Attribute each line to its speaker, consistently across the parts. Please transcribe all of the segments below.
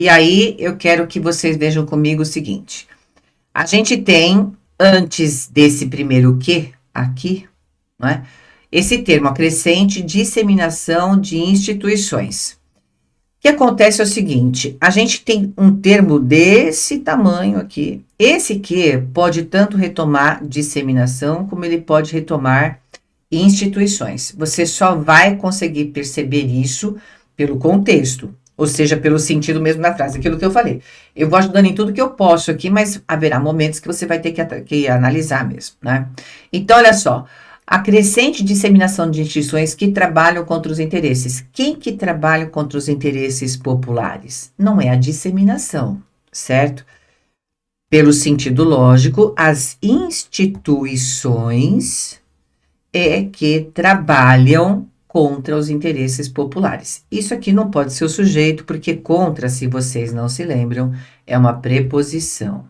Speaker 1: E aí, eu quero que vocês vejam comigo o seguinte. A gente tem, antes desse primeiro que, aqui, não é? Esse termo acrescente, disseminação de instituições. O que acontece é o seguinte, a gente tem um termo desse tamanho aqui. Esse que pode tanto retomar disseminação, como ele pode retomar instituições. Você só vai conseguir perceber isso pelo contexto, ou seja, pelo sentido mesmo da frase, aquilo que eu falei. Eu vou ajudando em tudo que eu posso aqui, mas haverá momentos que você vai ter que analisar mesmo, né? Então, olha só, a crescente disseminação de instituições que trabalham contra os interesses. Quem que trabalha contra os interesses populares? Não é a disseminação, certo? Pelo sentido lógico, as instituições é que trabalham contra os interesses populares. Isso aqui não pode ser o sujeito, porque contra, se vocês não se lembram, é uma preposição.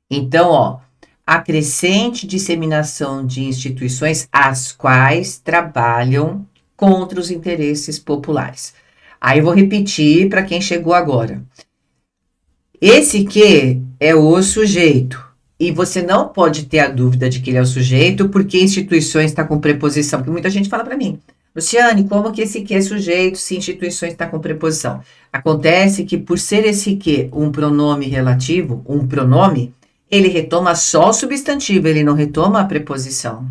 Speaker 1: Então, ó, a crescente disseminação de instituições as quais trabalham contra os interesses populares. Aí eu vou repetir para quem chegou agora. Esse que é o sujeito. E você não pode ter a dúvida de que ele é o sujeito, porque instituições está com preposição. Porque muita gente fala para mim, Luciane, como que esse que é sujeito se instituições está com preposição? Acontece que por ser esse que um pronome relativo, um pronome, ele retoma só o substantivo, ele não retoma a preposição.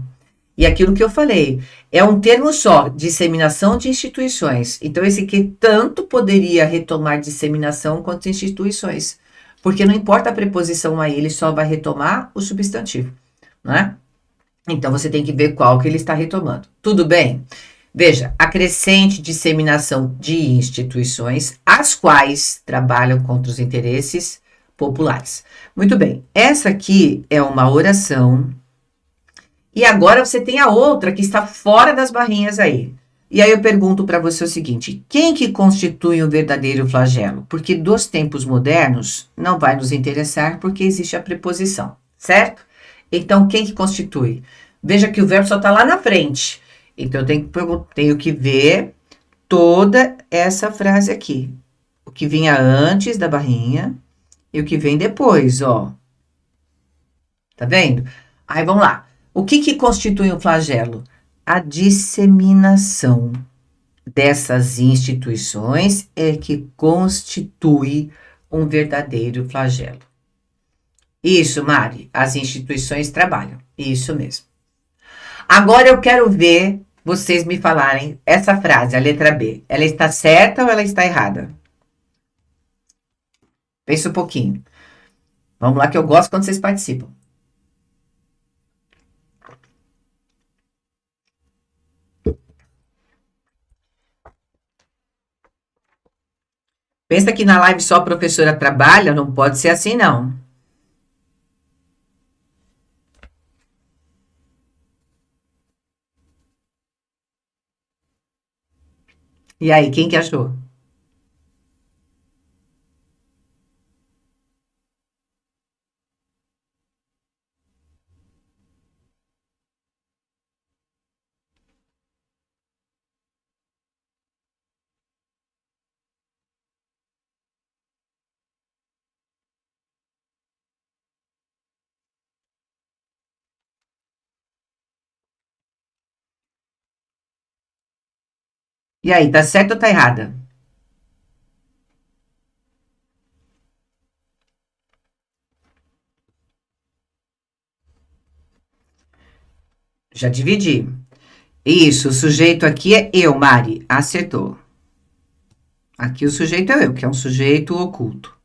Speaker 1: E aquilo que eu falei, é um termo só, disseminação de instituições. Então, esse que tanto poderia retomar disseminação quanto instituições. Porque não importa a preposição aí, ele só vai retomar o substantivo, né? Então, você tem que ver qual que ele está retomando. Tudo bem? Veja, a crescente disseminação de instituições, as quais trabalham contra os interesses populares. Muito bem, essa aqui é uma oração. E agora você tem a outra que está fora das barrinhas aí. E aí eu pergunto para você o seguinte, quem que constitui um verdadeiro flagelo? Porque dos tempos modernos não vai nos interessar porque existe a preposição, certo? Então, quem que constitui? Veja que o verbo só está lá na frente. Então, eu tenho que ver toda essa frase aqui. O que vinha antes da barrinha e o que vem depois, ó. Tá vendo? Aí, vamos lá. O que constitui um flagelo? A disseminação dessas instituições é que constitui um verdadeiro flagelo. Isso, Mari, as instituições trabalham. Isso mesmo. Agora eu quero ver vocês me falarem essa frase, a letra B. Ela está certa ou ela está errada? Pensa um pouquinho. Vamos lá que eu gosto quando vocês participam. Pensa que na live só a professora trabalha? Não pode ser assim, não. E aí, quem que achou? E aí, tá certo ou tá errada? Já dividi. Isso, o sujeito aqui é eu, Mari. Acertou. Aqui o sujeito é eu, que é um sujeito oculto.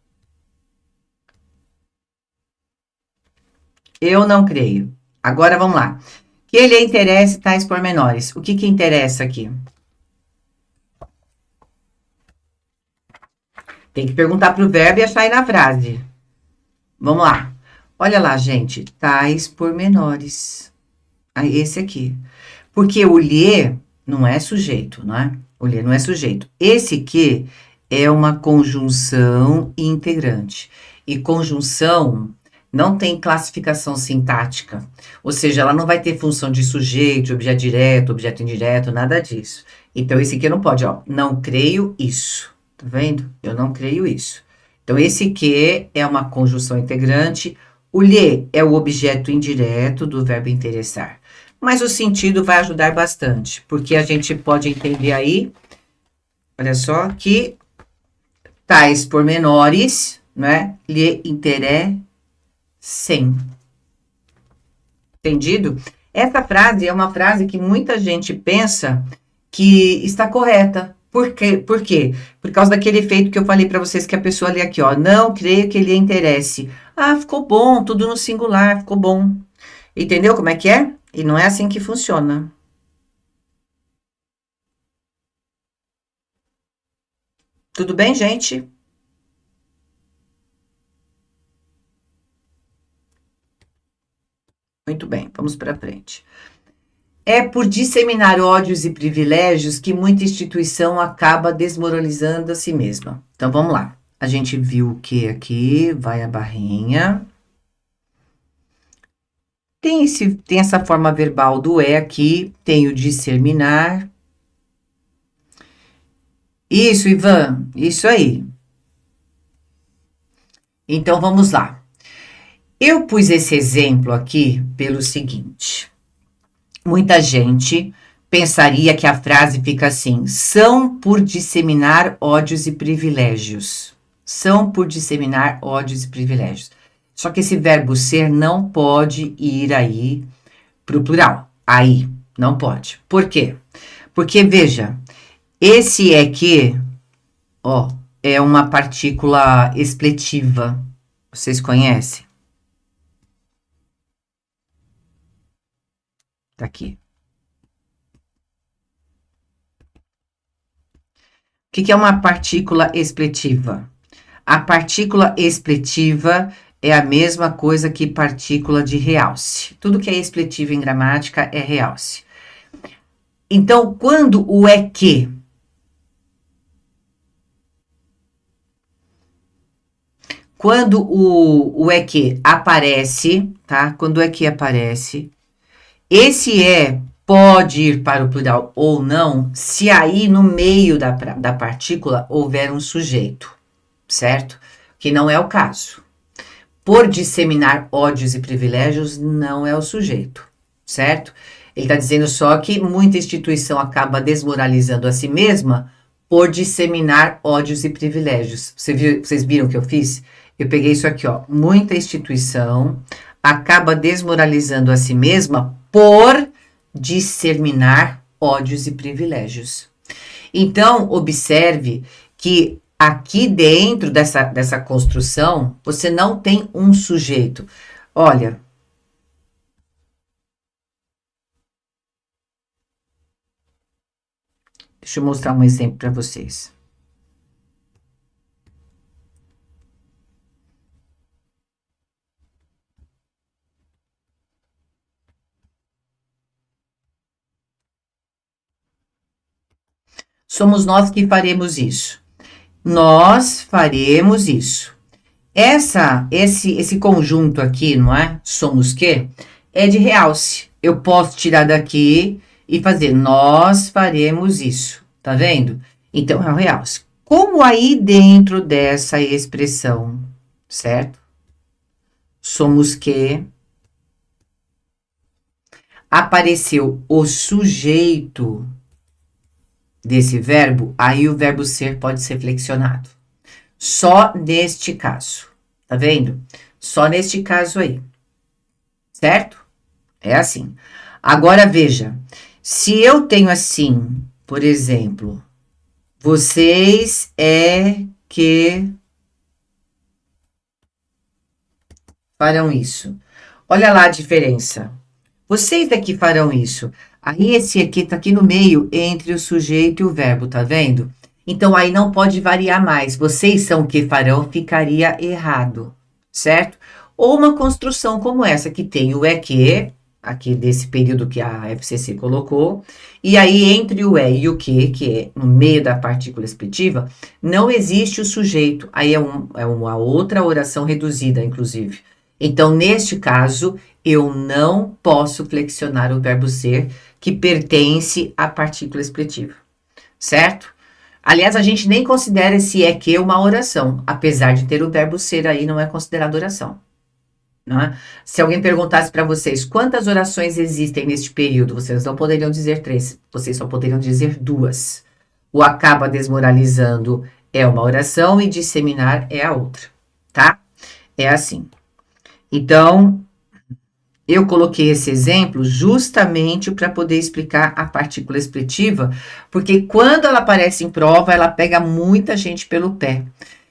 Speaker 1: Eu não creio. Agora vamos lá. Que lhe interesse tais pormenores. O que interessa aqui? Tem que perguntar para o verbo e achar aí na frase. Vamos lá. Olha lá, gente. Tais pormenores. Aí, esse aqui. Porque o lhe não é sujeito, não é? O lhe não é sujeito. Esse que é uma conjunção integrante. E conjunção não tem classificação sintática. Ou seja, ela não vai ter função de sujeito, objeto direto, objeto indireto, nada disso. Então, esse aqui não pode, ó. Não creio isso. Tá vendo? Eu não creio isso. Então, esse que é uma conjunção integrante. O lhe é o objeto indireto do verbo interessar. Mas o sentido vai ajudar bastante, porque a gente pode entender aí, olha só, que tais pormenores, né, lhe interessem. Entendido? Essa frase é uma frase que muita gente pensa que está correta. Por quê? Por quê? Por causa daquele efeito que eu falei para vocês que a pessoa lê aqui, ó. Não creio que lhe interesse. Ah, ficou bom, tudo no singular, ficou bom. Entendeu como é que é? E não é assim que funciona. Tudo bem, gente? Muito bem, vamos para frente. É por disseminar ódios e privilégios que muita instituição acaba desmoralizando a si mesma. Então vamos lá. A gente viu o que aqui, vai a barrinha. Tem essa forma verbal do é aqui, tem o disseminar. Isso, Ivan, isso aí. Então vamos lá. Eu pus esse exemplo aqui pelo seguinte. Muita gente pensaria que a frase fica assim: são por disseminar ódios e privilégios. São por disseminar ódios e privilégios. Só que esse verbo ser não pode ir aí para o plural. Aí, não pode. Por quê? Porque, veja, esse é que, ó, é uma partícula expletiva. Vocês conhecem? Tá aqui. O que é uma partícula expletiva? A partícula expletiva é a mesma coisa que partícula de realce. Tudo que é expletivo em gramática é realce. Então, quando o é que é que aparece, tá? Quando o é que aparece, esse é pode ir para o plural ou não, se aí no meio da partícula houver um sujeito, certo? Que não é o caso. Por disseminar ódios e privilégios, não é o sujeito, certo? Ele está dizendo só que muita instituição acaba desmoralizando a si mesma por disseminar ódios e privilégios. Vocês viram o que eu fiz? Eu peguei isso aqui, ó. Muita instituição acaba desmoralizando a si mesma por disseminar ódios e privilégios. Então, observe que aqui dentro dessa construção, você não tem um sujeito. Olha, deixa eu mostrar um exemplo para vocês. Somos nós que faremos isso. Nós faremos isso. Esse conjunto aqui, não é? Somos que? É de realce. Eu posso tirar daqui e fazer nós faremos isso. Tá vendo? Então é o realce. Como aí dentro dessa expressão, certo? Somos que apareceu o sujeito desse verbo, aí o verbo ser pode ser flexionado. Só neste caso. Tá vendo? Só neste caso aí. Certo? É assim. Agora veja, se eu tenho assim, por exemplo, vocês é que farão isso. Olha lá a diferença. Vocês é que farão isso. Aí esse aqui tá aqui no meio entre o sujeito e o verbo, tá vendo? Então aí não pode variar mais. Vocês são o que farão, ficaria errado, certo? Ou uma construção como essa, que tem o é que, aqui desse período que a FCC colocou, e aí entre o é e o que é no meio da partícula expletiva, não existe o sujeito. Aí é uma outra oração reduzida, inclusive. Então, neste caso, eu não posso flexionar o verbo ser, que pertence à partícula expletiva, certo? Aliás, a gente nem considera esse é que uma oração, apesar de ter o verbo ser aí, não é considerado oração. Né? Se alguém perguntasse para vocês quantas orações existem neste período, vocês não poderiam dizer 3, vocês só poderiam dizer 2. O acaba desmoralizando é uma oração e disseminar é a outra, tá? É assim. Então, eu coloquei esse exemplo justamente para poder explicar a partícula expletiva, porque quando ela aparece em prova, ela pega muita gente pelo pé.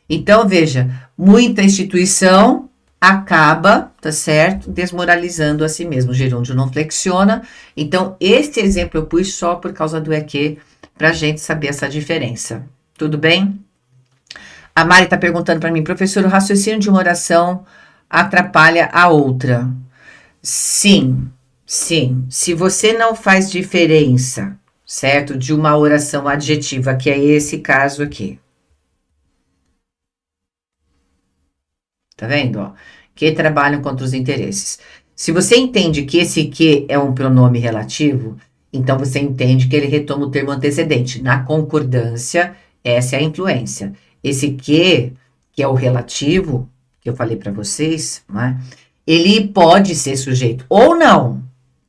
Speaker 1: Então, veja, muita instituição acaba, tá certo, desmoralizando a si mesmo. O gerúndio não flexiona. Então, este exemplo eu pus só por causa do EQ, para a gente saber essa diferença. Tudo bem? A Mari está perguntando para mim, professor, o raciocínio de uma oração atrapalha a outra? Sim, sim. Se você não faz diferença, certo, de uma oração adjetiva, que é esse caso aqui. Tá vendo, ó? Que trabalham contra os interesses. Se você entende que esse que é um pronome relativo, então você entende que ele retoma o termo antecedente. Na concordância, essa é a influência. Esse que é o relativo, que eu falei para vocês, né? Ele pode ser sujeito ou não,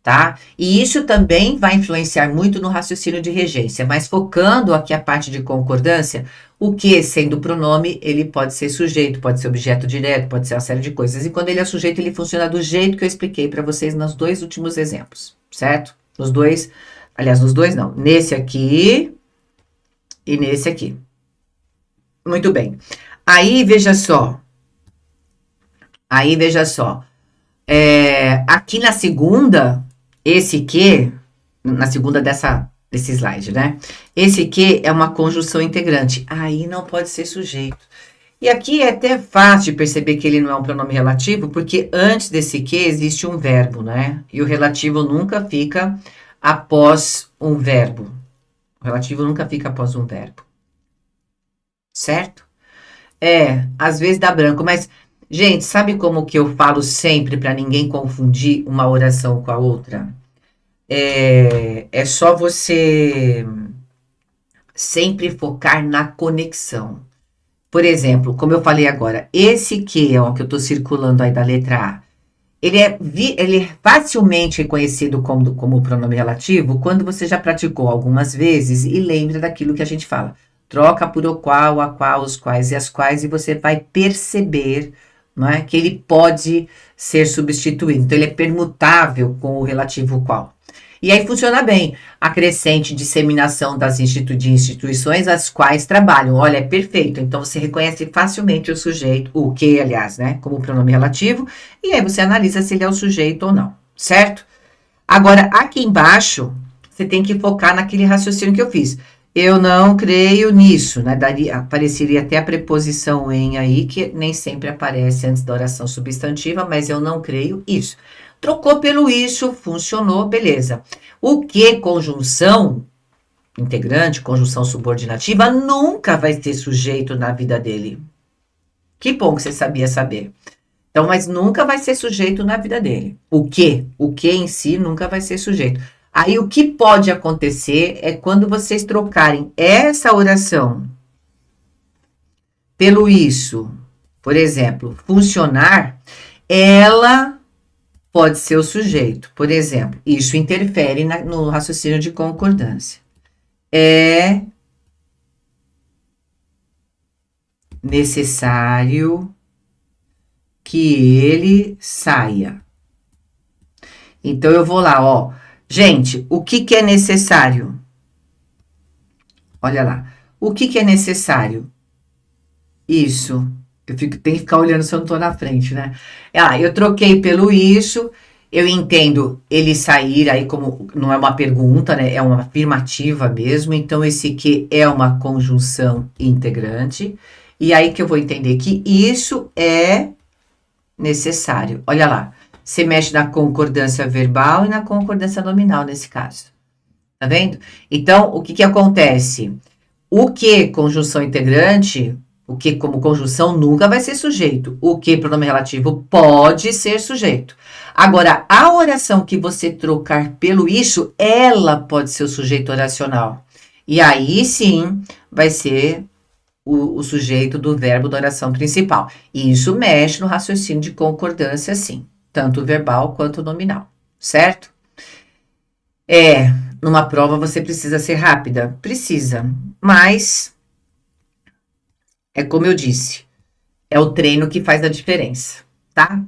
Speaker 1: tá? E isso também vai influenciar muito no raciocínio de regência, mas focando aqui a parte de concordância, o que, sendo pronome, ele pode ser sujeito, pode ser objeto direto, pode ser uma série de coisas. E quando ele é sujeito, ele funciona do jeito que eu expliquei para vocês nos 2 últimos exemplos, certo? Nos dois, aliás, nos 2 não, nesse aqui e nesse aqui. Muito bem. Aí, veja só. Aqui na segunda, esse que, na segunda desse slide, né? Esse que é uma conjunção integrante. Aí não pode ser sujeito. E aqui é até fácil de perceber que ele não é um pronome relativo, porque antes desse que existe um verbo, né? E o relativo nunca fica após um verbo. O relativo nunca fica após um verbo. Certo? Às vezes dá branco, mas, gente, sabe como que eu falo sempre para ninguém confundir uma oração com a outra? É só você sempre focar na conexão. Por exemplo, como eu falei agora, esse que, ó, que eu tô circulando aí da letra A, ele é facilmente reconhecido como pronome relativo quando você já praticou algumas vezes e lembra daquilo que a gente fala. Troca por o qual, a qual, os quais e as quais, e você vai perceber, não é, que ele pode ser substituído. Então, ele é permutável com o relativo qual. E aí funciona bem. A crescente disseminação de instituições as quais trabalham. Olha, é perfeito. Então, você reconhece facilmente o sujeito, o que, aliás, né, como pronome relativo, e aí você analisa se ele é o sujeito ou não, certo? Agora, aqui embaixo, você tem que focar naquele raciocínio que eu fiz. Eu não creio nisso, né? Apareceria até a preposição em aí, que nem sempre aparece antes da oração substantiva, mas eu não creio isso. Trocou pelo isso, funcionou, beleza. O que conjunção integrante, conjunção subordinativa, nunca vai ser sujeito na vida dele. Que bom que você sabia saber. Então, mas nunca vai ser sujeito na vida dele. O que em si nunca vai ser sujeito. Aí o que pode acontecer é quando vocês trocarem essa oração pelo isso, por exemplo, funcionar, ela pode ser o sujeito. Por exemplo, isso interfere no raciocínio de concordância. É necessário que ele saia. Então, eu vou lá, ó. Gente, o que é necessário? Olha lá. O que é necessário? Isso. Tenho que ficar olhando se eu não tô na frente, né? Eu troquei pelo isso. Eu entendo ele sair aí como não é uma pergunta, né? É uma afirmativa mesmo. Então, esse que é uma conjunção integrante. E aí que eu vou entender que isso é necessário. Olha lá. Você mexe na concordância verbal e na concordância nominal nesse caso. Tá vendo? Então, o que acontece? O que, conjunção integrante, o que como conjunção nunca vai ser sujeito. O que, pronome relativo, pode ser sujeito. Agora, a oração que você trocar pelo isso, ela pode ser o sujeito oracional. E aí, sim, vai ser o sujeito do verbo da oração principal. E isso mexe no raciocínio de concordância, sim, tanto verbal quanto nominal, certo? Numa prova você precisa ser rápida? Precisa, mas é como eu disse, é o treino que faz a diferença, tá?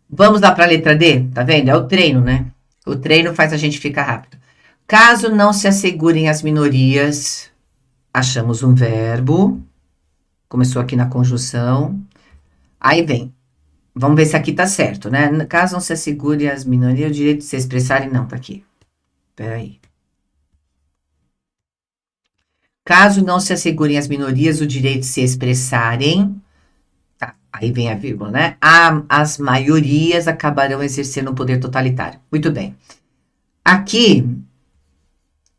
Speaker 1: Vamos lá para a letra D, tá vendo? É o treino, né? O treino faz a gente ficar rápido. Caso não se assegurem as minorias, achamos um verbo. Começou aqui na conjunção. Aí vem. Vamos ver se aqui tá certo, né? Caso não se assegurem as minorias, o direito de se expressarem. Não, tá aqui. Peraí. Caso não se assegurem as minorias o direito de se expressarem. Tá, aí vem a vírgula, né? As maiorias acabarão exercendo um poder totalitário. Muito bem. Aqui,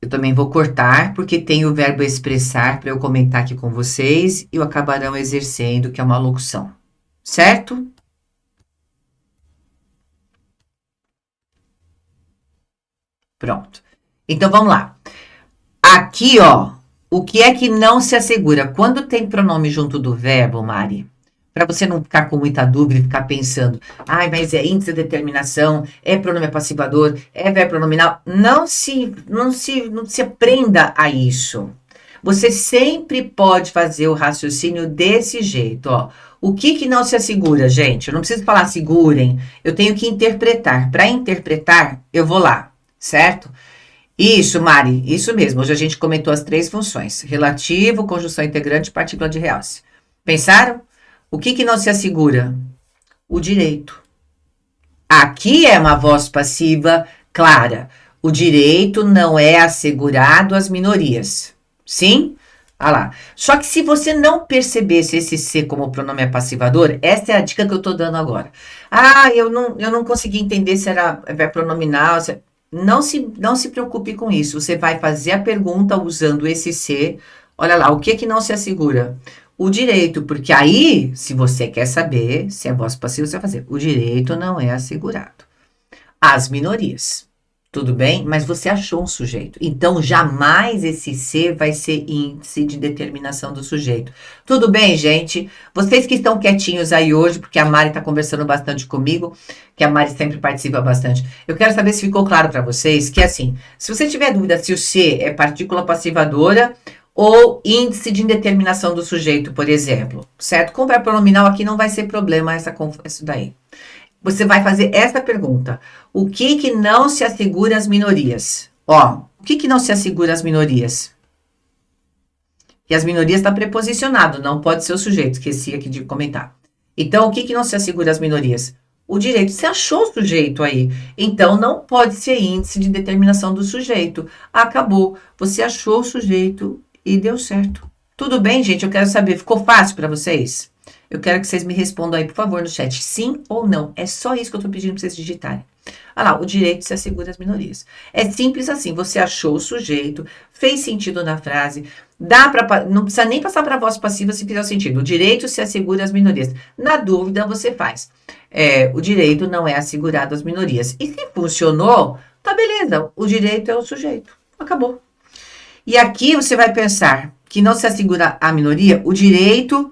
Speaker 1: eu também vou cortar, porque tem o verbo expressar para eu comentar aqui com vocês, e o acabarão exercendo, que é uma locução. Certo? Pronto. Então, vamos lá. Aqui, ó, o que é que não se assegura? Quando tem pronome junto do verbo, Mari, para você não ficar com muita dúvida e ficar pensando, ai, mas é índice de determinação, é pronome passivador, é verbo pronominal. Não se prenda a isso. Você sempre pode fazer o raciocínio desse jeito, ó. O que não se assegura, gente? Eu não preciso falar segurem, eu tenho que interpretar. Para interpretar, eu vou lá, certo? Isso, Mari, isso mesmo. Hoje a gente comentou as 3 funções: relativo, conjunção integrante e partícula de realce. Pensaram? O que não se assegura? O direito. Aqui é uma voz passiva clara. O direito não é assegurado às minorias. Sim? Ah lá. Só que se você não percebesse esse ser como pronome passivador, essa é a dica que eu tô dando agora. Ah, eu não consegui entender se era verbo pronominal. Não se preocupe com isso. Você vai fazer a pergunta usando esse ser. Olha lá, o que não se assegura? O direito, porque aí, se você quer saber se é voz passiva, você vai fazer. O direito não é assegurado às minorias. Tudo bem? Mas você achou um sujeito. Então, jamais esse ser vai ser índice de determinação do sujeito. Tudo bem, gente? Vocês que estão quietinhos aí hoje, porque a Mari está conversando bastante comigo, que a Mari sempre participa bastante. Eu quero saber se ficou claro para vocês que, assim, se você tiver dúvida se o ser é partícula passivadora ou índice de indeterminação do sujeito, por exemplo, certo? Com verbo pronominal aqui não vai ser problema isso daí. Você vai fazer essa pergunta. O que não se assegura às minorias? Ó, o que não se assegura às minorias? Que as minorias está preposicionado, não pode ser o sujeito. Esqueci aqui de comentar. Então, o que não se assegura às minorias? O direito. Você achou o sujeito aí. Então, não pode ser índice de determinação do sujeito. Acabou. Você achou o sujeito e deu certo. Tudo bem, gente? Eu quero saber. Ficou fácil para vocês? Eu quero que vocês me respondam aí, por favor, no chat. Sim ou não. É só isso que eu estou pedindo para vocês digitarem. Olha lá, o direito se assegura às minorias. É simples assim. Você achou o sujeito, fez sentido na frase. Não precisa nem passar para a voz passiva se fizer sentido. O direito se assegura às minorias. Na dúvida, você faz. O direito não é assegurado às minorias. E se funcionou, tá beleza. O direito é o sujeito. Acabou. E aqui você vai pensar que não se assegura a minoria, o direito.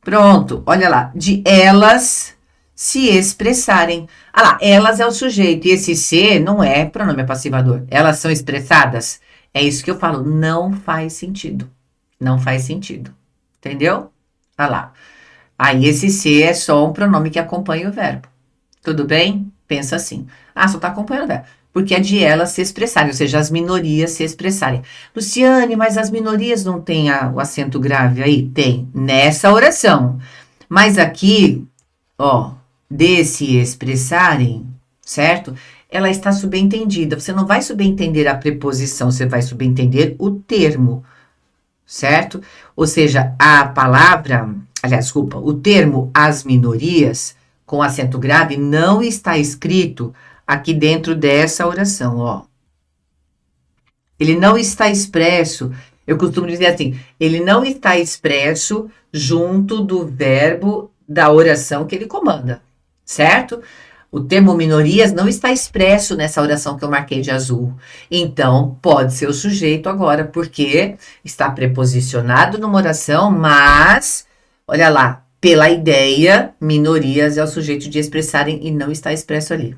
Speaker 1: Pronto, olha lá, de elas se expressarem. Ah lá, elas é o sujeito, e esse ser não é pronome passivador. Elas são expressadas. É isso que eu falo, não faz sentido. Não faz sentido. Entendeu? Ah lá. Aí esse ser é só um pronome que acompanha o verbo. Tudo bem? Pensa assim. Ah, só tá acompanhando o verbo. Porque é de elas se expressarem, ou seja, as minorias se expressarem. Luciane, mas as minorias não têm o acento grave aí? Tem, nessa oração. Mas aqui, ó, de se expressarem, certo? Ela está subentendida. Você não vai subentender a preposição, você vai subentender o termo, certo? Ou seja, a palavra, aliás, desculpa, o termo as minorias, com acento grave, não está escrito aqui dentro dessa oração, ó. Ele não está expresso, eu costumo dizer assim, ele não está expresso junto do verbo da oração que ele comanda, certo? O termo minorias não está expresso nessa oração que eu marquei de azul. Então, pode ser o sujeito agora, porque está preposicionado numa oração, mas, olha lá, pela ideia, minorias é o sujeito de expressarem e não está expresso ali.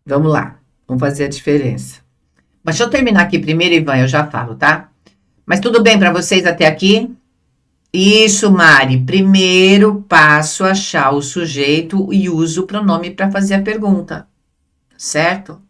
Speaker 1: Vamos lá, vamos fazer a diferença. Mas deixa eu terminar aqui primeiro, Ivan, eu já falo, tá? Mas tudo bem para vocês até aqui? Isso, Mari. Primeiro passo, achar o sujeito e uso o pronome para fazer a pergunta, certo?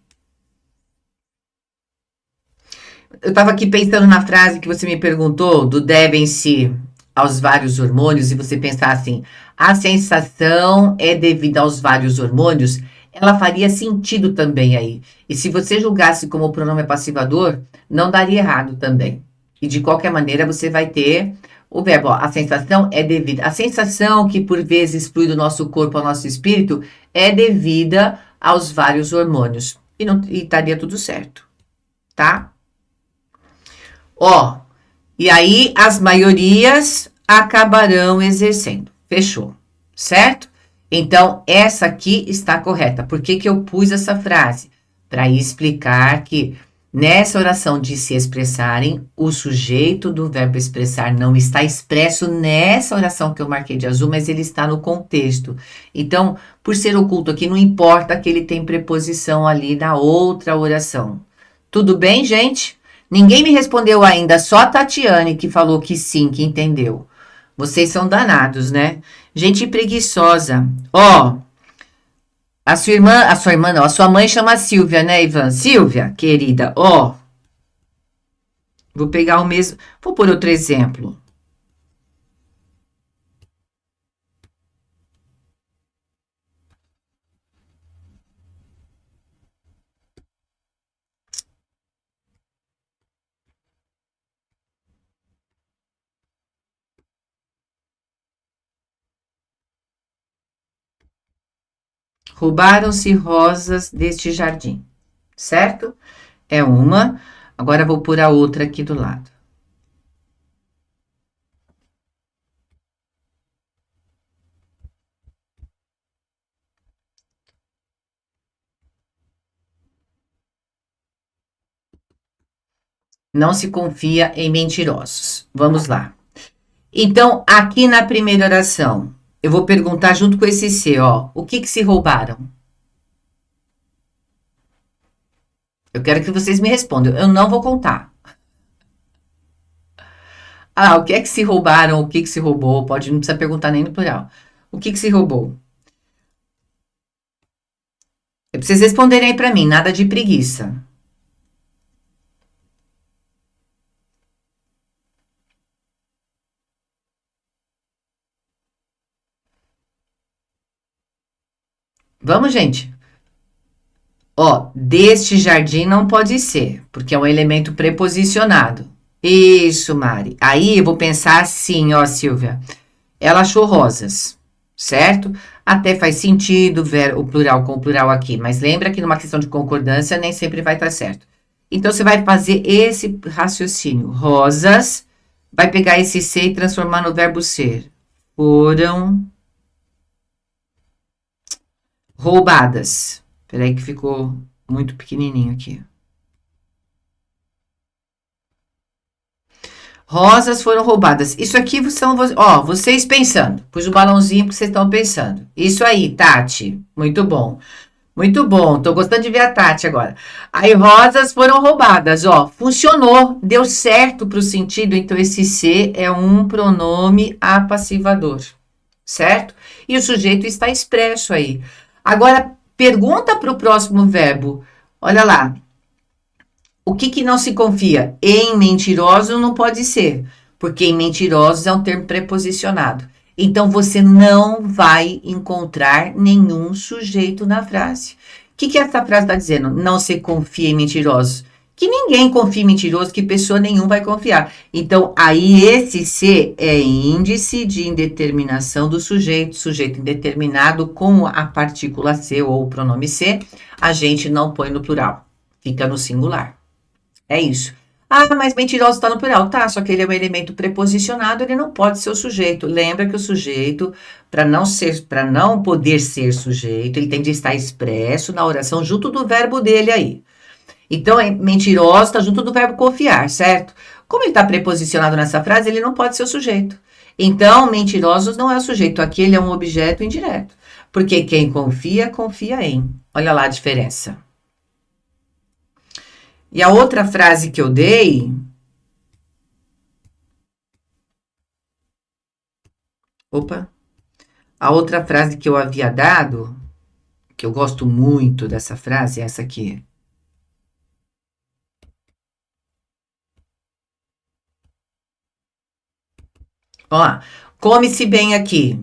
Speaker 1: Eu estava aqui pensando na frase que você me perguntou, do devem-se aos vários hormônios, e você pensar assim, a sensação é devida aos vários hormônios, ela faria sentido também aí. E se você julgasse como pronome passivador, não daria errado também. E de qualquer maneira você vai ter o verbo, ó, a sensação é devida. A sensação que por vezes flui do nosso corpo ao nosso espírito é devida aos vários hormônios. E estaria tudo certo, tá? Ó, e aí as maiorias acabarão exercendo. Fechou, certo? Então, essa aqui está correta. Por que que eu pus essa frase? Para explicar que nessa oração de se expressarem, o sujeito do verbo expressar não está expresso nessa oração que eu marquei de azul, mas ele está no contexto. Então, por ser oculto aqui, não importa que ele tem preposição ali na outra oração. Tudo bem, gente? Ninguém me respondeu ainda, só a Tatiane que falou que sim, que entendeu. Vocês são danados, né? Gente preguiçosa. Ó, a sua irmã não, a sua mãe chama Silvia, né, Ivan? Silvia, querida, ó. Vou pegar o mesmo, vou por outro exemplo. Roubaram-se rosas deste jardim, certo? É uma. Agora vou pôr a outra aqui do lado. Não se confia em mentirosos. Vamos lá. Então, aqui na primeira oração, eu vou perguntar junto com esse C, ó. O que se roubaram? Eu quero que vocês me respondam. Eu não vou contar. Ah, o que é que se roubaram? O que se roubou? Pode, não precisa perguntar nem no plural. O que se roubou? É pra vocês responderem aí pra mim, nada de preguiça. Vamos, gente. Ó, deste jardim não pode ser, porque é um elemento preposicionado. Isso, Mari. Aí eu vou pensar assim, ó, Silvia. Ela achou rosas, certo? Até faz sentido ver o plural com o plural aqui, mas lembra que numa questão de concordância nem sempre vai estar certo. Então você vai fazer esse raciocínio. Rosas, vai pegar esse ser e transformar no verbo ser. Foram roubadas. Peraí que ficou muito pequenininho aqui. Rosas foram roubadas. Isso aqui são, ó, vocês pensando. Pus o balãozinho porque vocês estão pensando. Isso aí, Tati. Muito bom. Muito bom. Tô gostando de ver a Tati agora. Aí, rosas foram roubadas, ó. Funcionou. Deu certo pro sentido. Então, esse ser é um pronome apassivador. Certo? E o sujeito está expresso aí. Agora, pergunta pro próximo verbo. Olha lá. O que não se confia? Em mentiroso não pode ser, porque em mentirosos é um termo preposicionado. Então, você não vai encontrar nenhum sujeito na frase. O que essa frase está dizendo? Não se confia em mentirosos. Que ninguém confia em mentiroso, que pessoa nenhuma vai confiar. Então, aí esse se é índice de indeterminação do sujeito, sujeito indeterminado com a partícula se ou o pronome se, a gente não põe no plural, fica no singular. É isso. Ah, mas mentiroso está no plural. Tá, só que ele é um elemento preposicionado, ele não pode ser o sujeito. Lembra que o sujeito, para não poder ser sujeito, ele tem de estar expresso na oração junto do verbo dele aí. Então, mentiroso está junto do verbo confiar, certo? Como ele está preposicionado nessa frase, ele não pode ser o sujeito. Então, mentirosos não é o sujeito. Aqui ele é um objeto indireto. Porque quem confia, confia em. Olha lá a diferença. E a outra frase que eu dei. Opa! A outra frase que eu havia dado, que eu gosto muito dessa frase, é essa aqui. Ó, come-se bem aqui.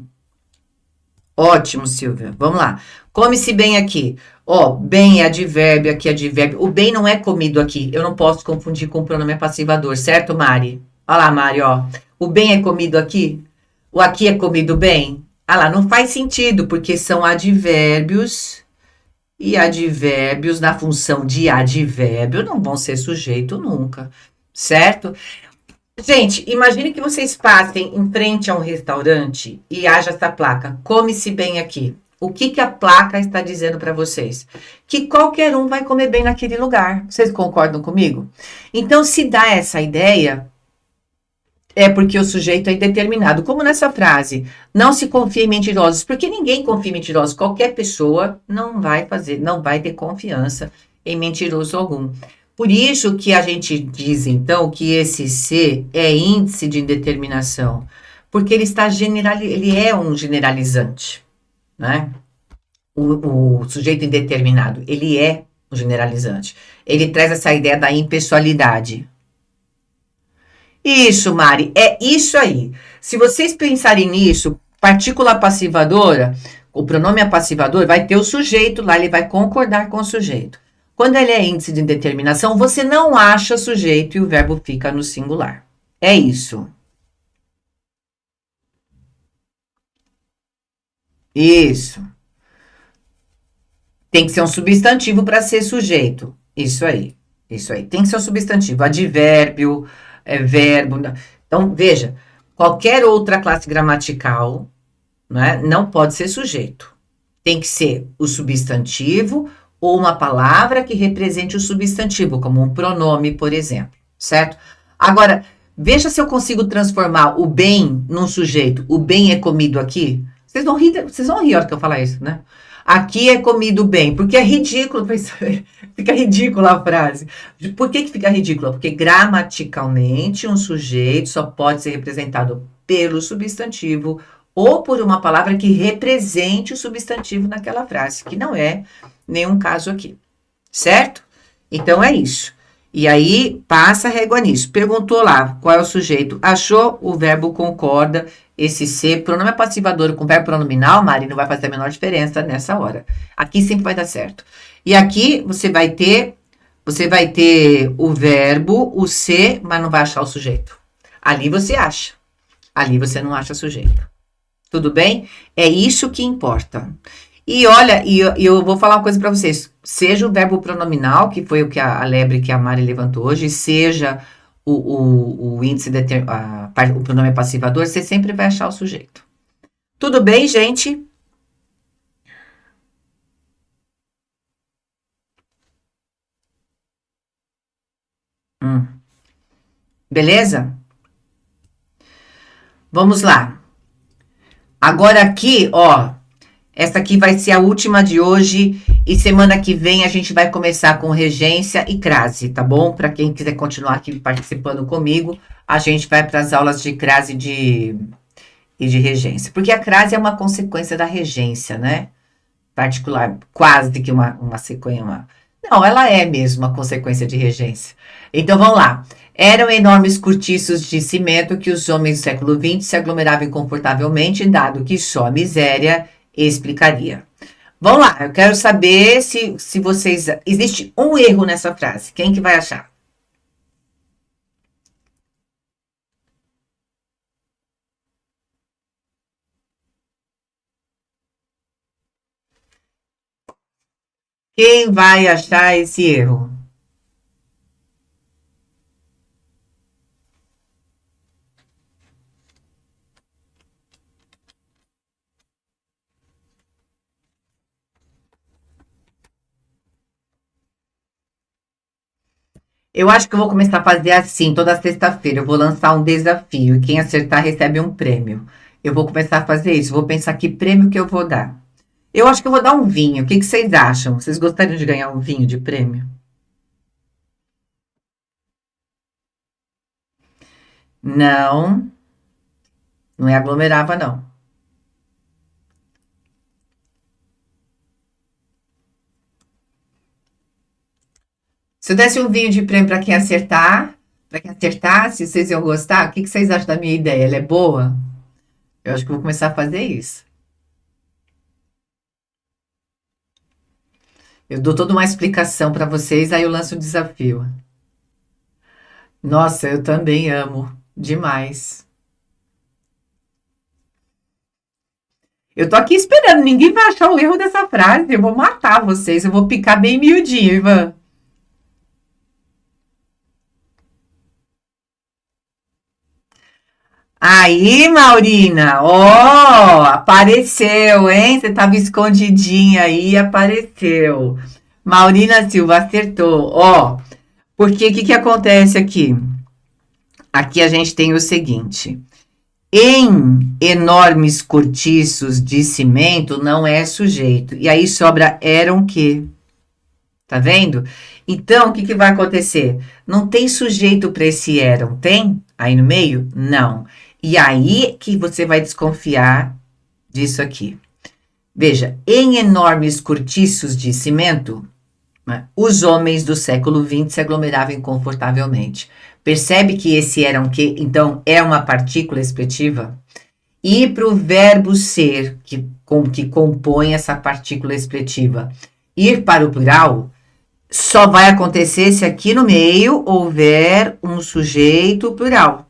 Speaker 1: Ótimo, Silvia. Vamos lá. Come-se bem aqui. Ó, bem é advérbio, aqui é advérbio. O bem não é comido aqui. Eu não posso confundir com o pronome passivador, certo, Mari? Olha lá, Mari, ó. O bem é comido aqui? O aqui é comido bem? Ah lá, não faz sentido, porque são advérbios e advérbios na função de advérbio não vão ser sujeito nunca, certo? Gente, imagine que vocês passem em frente a um restaurante e haja essa placa, come-se bem aqui. O que que a placa está dizendo para vocês? Que qualquer um vai comer bem naquele lugar. Vocês concordam comigo? Então, se dá essa ideia, é porque o sujeito é indeterminado. Como nessa frase, não se confie em mentirosos, porque ninguém confia em mentirosos. Qualquer pessoa não vai fazer, não vai ter confiança em mentiroso algum. Por isso que a gente diz, então, que esse C é índice de indeterminação, porque ele está ele é um generalizante, né? O sujeito indeterminado, ele é um generalizante. Ele traz essa ideia da impessoalidade. Isso, Mari, é isso aí. Se vocês pensarem nisso, partícula passivadora, o pronome apassivador vai ter o sujeito lá, ele vai concordar com o sujeito. Quando ele é índice de indeterminação, você não acha sujeito e o verbo fica no singular. É isso. Isso. Tem que ser um substantivo para ser sujeito. Isso aí. Isso aí. Tem que ser um substantivo. Advérbio, verbo. Então, veja, qualquer outra classe gramatical, né, não pode ser sujeito. Tem que ser o substantivo ou uma palavra que represente o substantivo, como um pronome, por exemplo, certo? Agora, veja se eu consigo transformar o bem num sujeito. O bem é comido aqui? Vocês vão rir a hora que eu falar isso, né? Aqui é comido bem, porque é ridículo, fica ridícula a frase. Por que fica ridícula? Porque gramaticalmente um sujeito só pode ser representado pelo substantivo ou por uma palavra que represente o substantivo naquela frase, que não é nenhum caso aqui, certo? Então é isso. E aí passa a régua nisso. Perguntou lá qual é o sujeito. Achou o verbo concorda. Esse ser, pronome passivador com verbo pronominal, Mari, não vai fazer a menor diferença nessa hora. Aqui sempre vai dar certo. E aqui você vai ter o verbo, o ser, mas não vai achar o sujeito. Ali você acha. Ali você não acha sujeito. Tudo bem? É isso que importa. E olha, eu vou falar uma coisa para vocês. Seja o verbo pronominal, que foi o que a lebre que a Mari levantou hoje, seja o índice, o pronome passivador, você sempre vai achar o sujeito. Tudo bem, gente? Beleza? Vamos lá. Agora aqui, ó, essa aqui vai ser a última de hoje e semana que vem a gente vai começar com regência e crase, tá bom? Para quem quiser continuar aqui participando comigo, a gente vai para as aulas de crase e de regência. Porque a crase é uma consequência da regência, né? Particular, quase que uma sequência. Não, ela é mesmo uma consequência de regência. Então vamos lá. Eram enormes cortiços de cimento que os homens do século XX se aglomeravam confortavelmente, dado que só a miséria explicaria. Vamos lá, eu quero saber se vocês. Existe um erro nessa frase. Quem que vai achar? Quem vai achar esse erro? Eu acho que eu vou começar a fazer assim, toda sexta-feira. Eu vou lançar um desafio e quem acertar recebe um prêmio. Eu vou começar a fazer isso. Vou pensar que prêmio que eu vou dar. Eu acho que eu vou dar um vinho. O que que vocês acham? Vocês gostariam de ganhar um vinho de prêmio? Não, não é aglomerava, não. Se eu desse um vinho de prêmio para quem acertasse, vocês iam gostar? O que que vocês acham da minha ideia? Ela é boa? Eu acho que eu vou começar a fazer isso. Eu dou toda uma explicação para vocês, aí eu lanço o desafio. Nossa, eu também amo demais. Eu tô aqui esperando, ninguém vai achar o erro dessa frase. Eu vou matar vocês, eu vou picar bem miudinho, Ivan. Aí, Maurina, ó, apareceu, hein? Você tava escondidinha aí, apareceu. Maurina Silva acertou. Ó, porque o que que acontece aqui? Aqui a gente tem o seguinte: em enormes cortiços de cimento não é sujeito. E aí sobra eram que, tá vendo? Então, o que que vai acontecer? Não tem sujeito para esse eram, tem? Aí no meio? Não. E aí que você vai desconfiar disso aqui. Veja, em enormes cortiços de cimento, né, os homens do século XX se aglomeravam confortavelmente. Percebe que esse era um que, então, é uma partícula expletiva? E para o verbo ser, que compõe essa partícula expletiva, ir para o plural, só vai acontecer se aqui no meio houver um sujeito plural.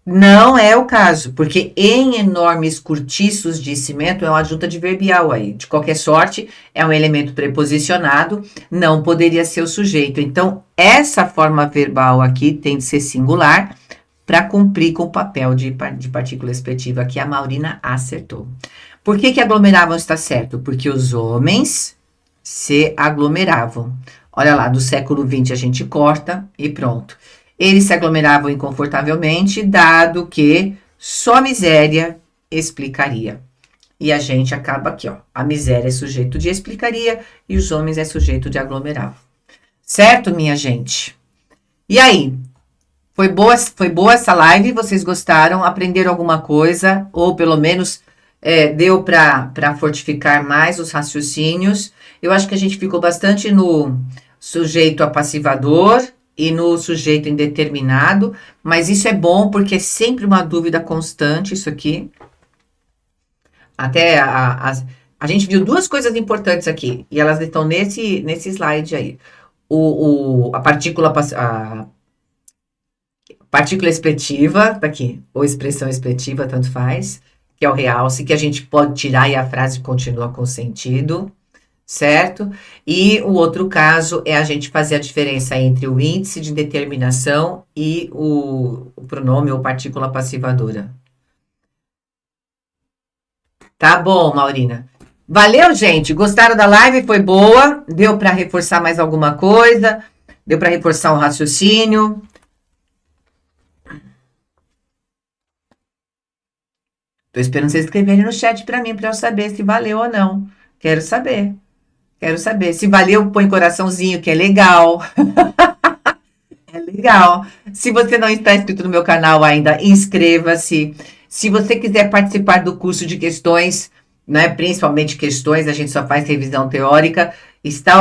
Speaker 1: Não é o caso, porque em enormes cortiços de cimento é uma adjunta adverbial aí. De qualquer sorte, é um elemento preposicionado, não poderia ser o sujeito. Então, essa forma verbal aqui tem de ser singular para cumprir com o papel de partícula expletiva que a Maurina acertou. Por que que aglomeravam está certo? Porque os homens se aglomeravam. Olha lá, do século XX a gente corta e pronto. Eles se aglomeravam inconfortavelmente, dado que só miséria explicaria. E a gente acaba aqui, ó. A miséria é sujeito de explicaria e os homens é sujeito de aglomeravam. Certo, minha gente? E aí? Foi boa essa live? Vocês gostaram? Aprenderam alguma coisa? Ou pelo menos deu para fortificar mais os raciocínios? Eu acho que a gente ficou bastante no sujeito apassivador e no sujeito indeterminado, mas isso é bom porque é sempre uma dúvida constante isso aqui. Até a gente viu duas coisas importantes aqui, e elas estão nesse slide aí. A partícula expletiva, tá aqui, ou expressão expletiva, tanto faz, que é o realce, que a gente pode tirar e a frase continua com sentido, certo? E o outro caso é a gente fazer a diferença entre o índice de determinação e o pronome ou partícula passivadora. Tá bom, Maurina. Valeu, gente. Gostaram da live? Foi boa? Deu para reforçar mais alguma coisa? Deu para reforçar o raciocínio? Tô esperando vocês escreverem no chat para mim, para eu saber se valeu ou não. Quero saber. Quero saber. Se valeu, põe coraçãozinho, que é legal. É legal. Se você não está inscrito no meu canal ainda, inscreva-se. Se você quiser participar do curso de questões, né, principalmente questões, a gente só faz revisão teórica, está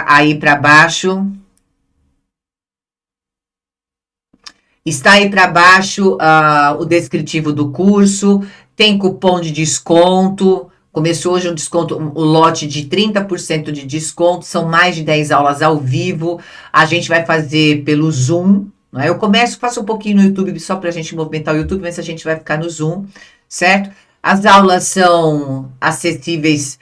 Speaker 1: aí para baixo. Está aí para baixo o descritivo do curso, tem cupom de desconto. Começou hoje um desconto, o lote de 30% de desconto, são mais de 10 aulas ao vivo. A gente vai fazer pelo Zoom. Né? Eu faço um pouquinho no YouTube só para a gente movimentar o YouTube, mas a gente vai ficar no Zoom, certo? As aulas são acessíveis.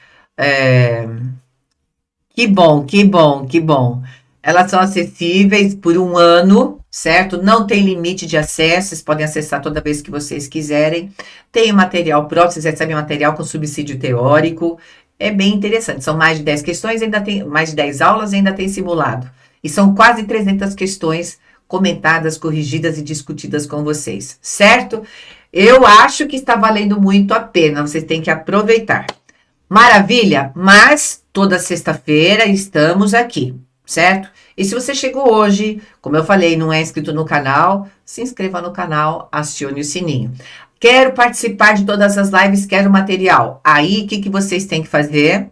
Speaker 1: Que bom, que bom, que bom. Elas são acessíveis por um ano, certo? Não tem limite de acesso, vocês podem acessar toda vez que vocês quiserem. Tem material próprio, vocês recebem material com subsídio teórico. É bem interessante. São mais de 10 questões, ainda tem mais de 10 aulas, ainda tem simulado. E são quase 300 questões comentadas, corrigidas e discutidas com vocês, certo? Eu acho que está valendo muito a pena, vocês têm que aproveitar. Maravilha? Mas toda sexta-feira estamos aqui, certo? E se você chegou hoje, como eu falei, não é inscrito no canal, se inscreva no canal, acione o sininho. Quero participar de todas as lives, quero material. Aí, o que vocês têm que fazer?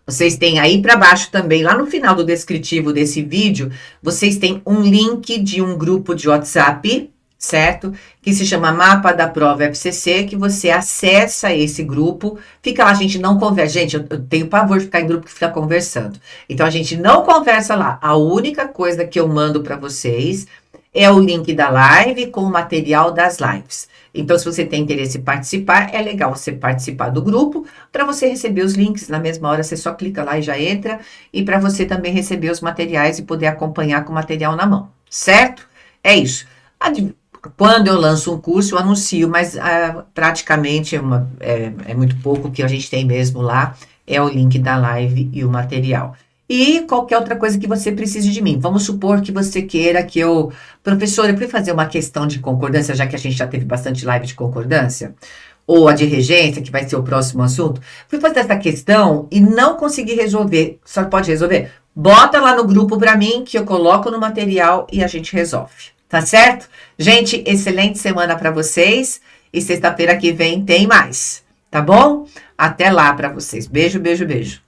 Speaker 1: Vocês têm aí para baixo também, lá no final do descritivo desse vídeo, vocês têm um link de um grupo de WhatsApp, certo? Que se chama Mapa da Prova FCC, que você acessa esse grupo. Fica lá, a gente não conversa. Gente, eu tenho pavor de ficar em grupo que fica conversando. Então, a gente não conversa lá. A única coisa que eu mando para vocês é o link da live com o material das lives. Então, se você tem interesse em participar, é legal você participar do grupo. Para você receber os links na mesma hora, você só clica lá e já entra. E para você também receber os materiais e poder acompanhar com o material na mão, certo? É isso. Quando eu lanço um curso, eu anuncio, mas praticamente é muito pouco que a gente tem mesmo lá. É o link da live e o material. E qualquer outra coisa que você precise de mim. Vamos supor que você queira que eu... Professora, eu fui fazer uma questão de concordância, já que a gente já teve bastante live de concordância, ou a de regência, que vai ser o próximo assunto. Fui fazer essa questão e não consegui resolver. Só pode resolver? Bota lá no grupo para mim, que eu coloco no material e a gente resolve. Tá certo? Gente, excelente semana para vocês. E sexta-feira que vem tem mais. Tá bom? Até lá para vocês. Beijo, beijo, beijo.